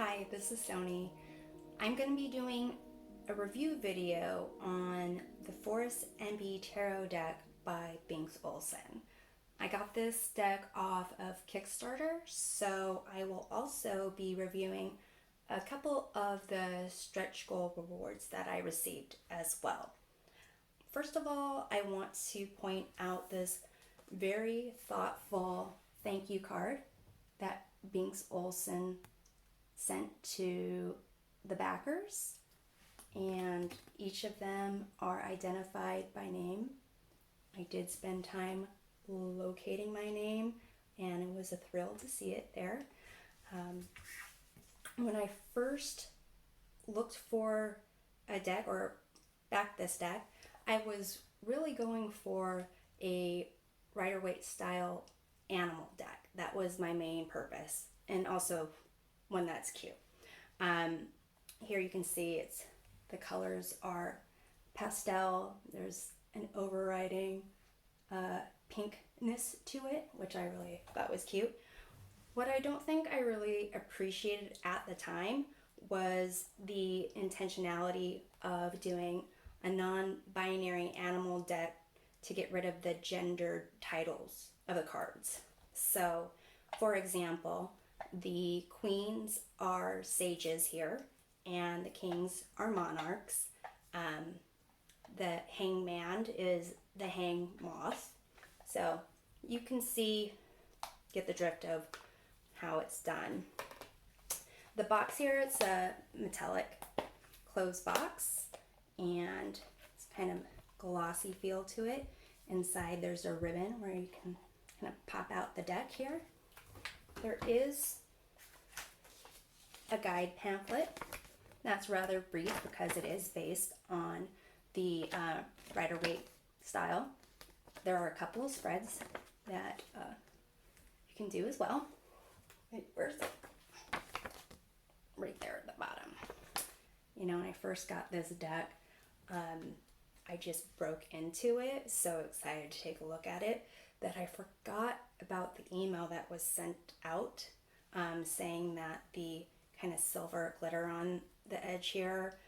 Hi, this is Sony. I'm going to be doing a review video on the Forest Enby Tarot deck by Binx Olsen. I got this deck off of Kickstarter, so I will also be reviewing a couple of the stretch goal rewards that I received as well. First of all, I want to point out this very thoughtful thank you card that Binx Olsen sent to the backers, and each of them are identified by name. I did spend time locating my name, and it was a thrill to see it there. When I first looked for a deck, or backed this deck, I was really going for a Rider-Waite style animal deck. That was my main purpose, and also one that's cute. Here you can see the colors are pastel. There's an overriding pinkness to it, which I really thought was cute. What I don't think I really appreciated at the time was the intentionality of doing a non-binary animal deck to get rid of the gendered titles of the cards. So, for example, the queens are sages here, and the kings are monarchs. The hangman is the hang moth. So you can get the drift of how it's done. The box here, it's a metallic closed box, and it's kind of glossy feel to it. Inside there's a ribbon where you can kind of pop out the deck here. There is a guide pamphlet that's rather brief because it is based on the Rider-Waite style. There are a couple of spreads that you can do as well. Wait, where's it? Right there at the bottom. You know, when I first got this deck, I just broke into it, so excited to take a look at it, that I forgot about the email that was sent out saying that the kind of silver glitter on the edge here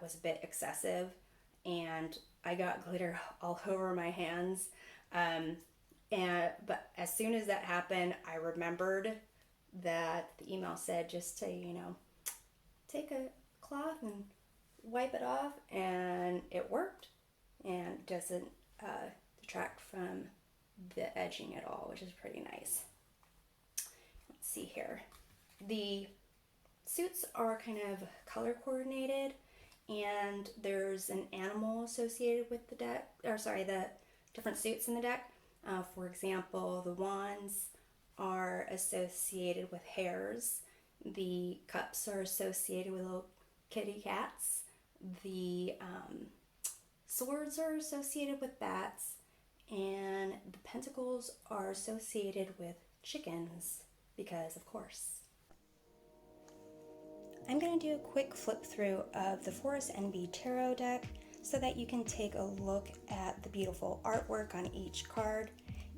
was a bit excessive, and I got glitter all over my hands. But as soon as that happened, I remembered that the email said just to, take a cloth and wipe it off, and it worked, and doesn't detract from the edging at all, which is pretty nice. Let's see here. The suits are kind of color coordinated, and there's an animal associated with the deck, the different suits in the deck. For example, the wands are associated with hares. The cups are associated with little kitty cats. The swords are associated with bats, and the pentacles are associated with chickens, because of course. I'm going to do a quick flip through of the Forest Enby Tarot deck so that you can take a look at the beautiful artwork on each card,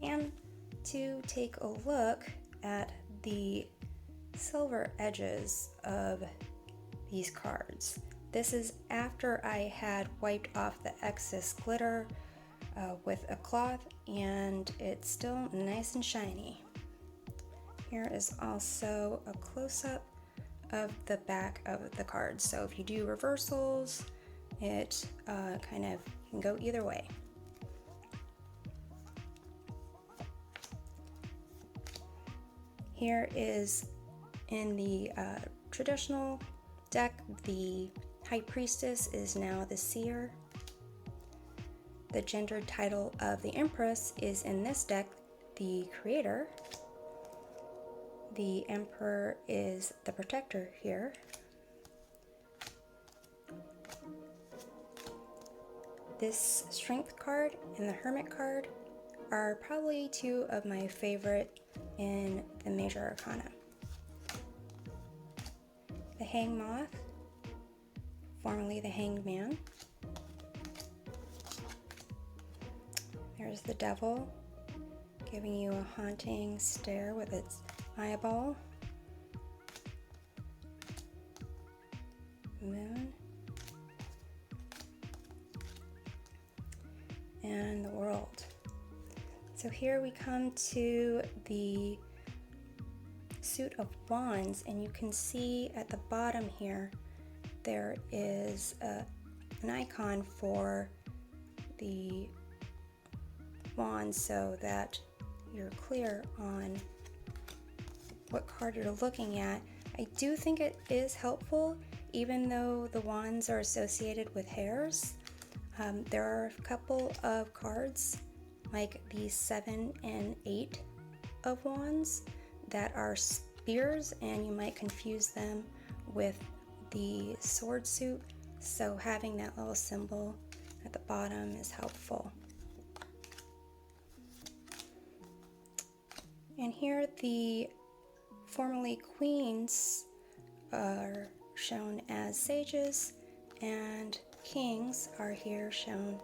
and to take a look at the silver edges of these cards. This is after I had wiped off the excess glitter with a cloth, and it's still nice and shiny. Here is also a close-up of the back of the cards. So if you do reversals, it kind of can go either way. Here is in the traditional deck, the High Priestess is now the Seer. The gendered title of the Empress is in this deck the Creator. The Emperor is the Protector here. This Strength card and the Hermit card are probably two of my favorite in the Major Arcana. The Hang Moth, formerly the Hanged Man. There's the Devil, giving you a haunting stare with its eyeball. Moon, and the World. So here we come to the Suit of Wands, and you can see at the bottom here there is an icon for the wands so that you're clear on what card you're looking at. I do think it is helpful, even though the wands are associated with hares. There are a couple of cards, like the 7 and 8 of wands, that are spears, and you might confuse them with the sword suit. So having that little symbol at the bottom is helpful. And here the formerly queens are shown as sages, and kings are here shown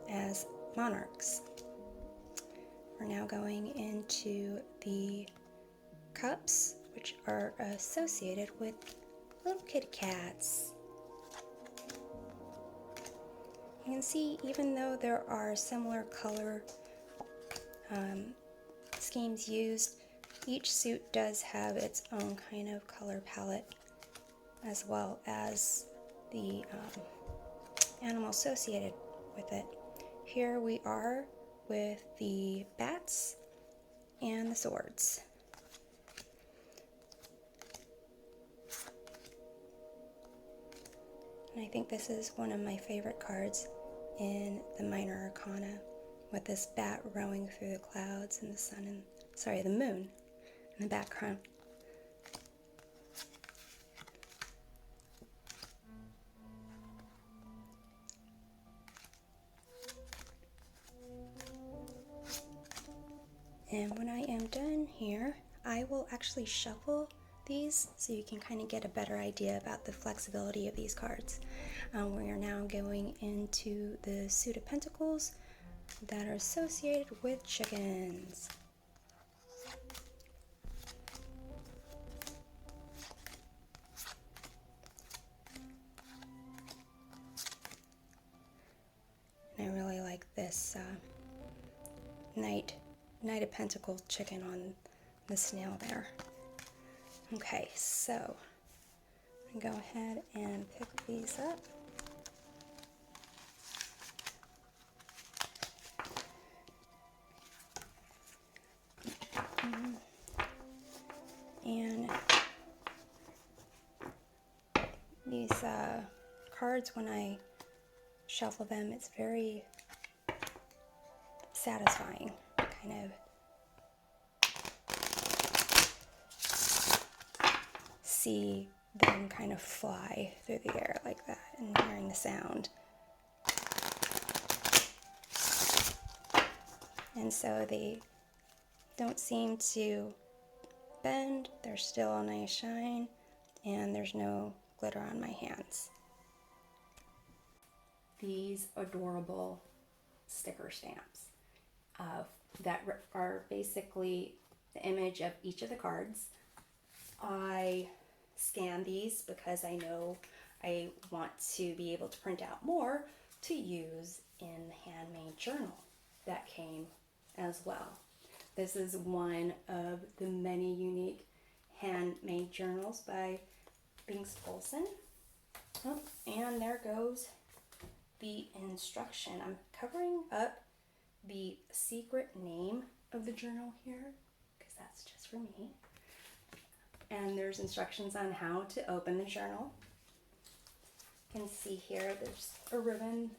as monarchs. We're now going into the cups, which are associated with little kitty cats. You can see, even though there are similar color schemes used, each suit does have its own kind of color palette, as well as the animal associated with it. Here we are with the bats and the swords. And I think this is one of my favorite cards in the Minor Arcana, with this bat rowing through the clouds and the sun and, the moon in the background. And when I am done here, I will actually shuffle these so you can kind of get a better idea about the flexibility of these cards. We are now going into the Suit of Pentacles that are associated with chickens. And I really like this Knight of Pentacles chicken on the snail there. Okay, so I'm going to go ahead and pick these up. And these cards, when I shuffle them, it's very satisfying, kind of see them kind of fly through the air like that and hearing the sound. And so they don't seem to bend, they're still a nice shine, and there's no glitter on my hands. These adorable sticker stamps that are basically the image of each of the cards. I scan these because I know I want to be able to print out more to use in the handmade journal that came as well. This is one of the many unique handmade journals by Binx Olsen. Oh, and there goes the instruction. I'm covering up the secret name of the journal here because that's just for me. And there's instructions on how to open the journal. You can see here there's a ribbon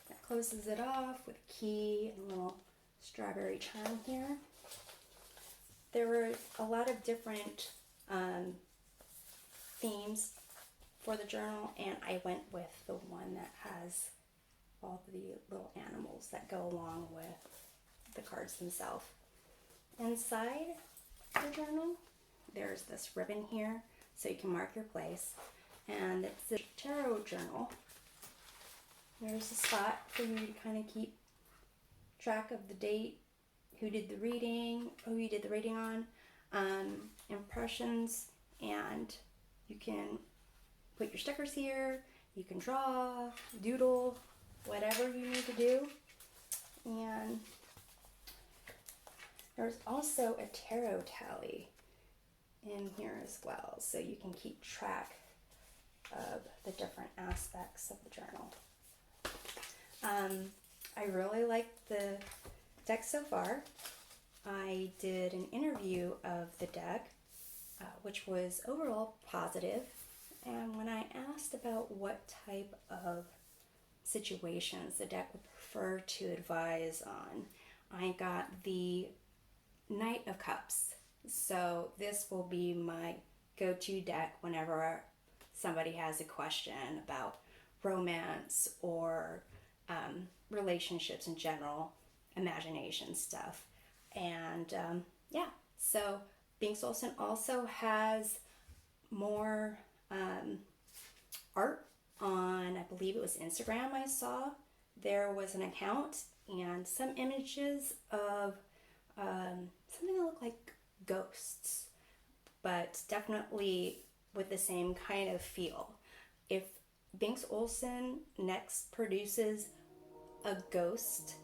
that closes it off with a key and a little strawberry charm here. There were a lot of different themes for the journal, and I went with the one that has all the little animals that go along with the cards themselves. Inside the journal, there's this ribbon here so you can mark your place, and it's a tarot journal. There's a spot for you to kind of keep track of the date, who did the reading, who you did the reading on, impressions, and you can put your stickers here. You can draw, doodle, whatever you need to do. And there's also a tarot tally in here as well, so you can keep track of the different aspects of the journal. I really like the deck so far. I did an interview of the deck, which was overall positive. And when I asked about what type of situations the deck would prefer to advise on, I got the Knight of Cups. So this will be my go-to deck whenever somebody has a question about romance or relationships in general, imagination stuff. And yeah, so Binx Olsen also has more art on, I believe it was Instagram. I saw there was an account and some images of something that looked like ghosts, but definitely with the same kind of feel. If Binx Olsen next produces a ghost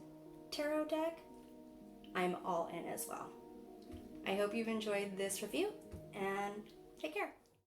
tarot deck, I'm all in as well. I hope you've enjoyed this review, and take care.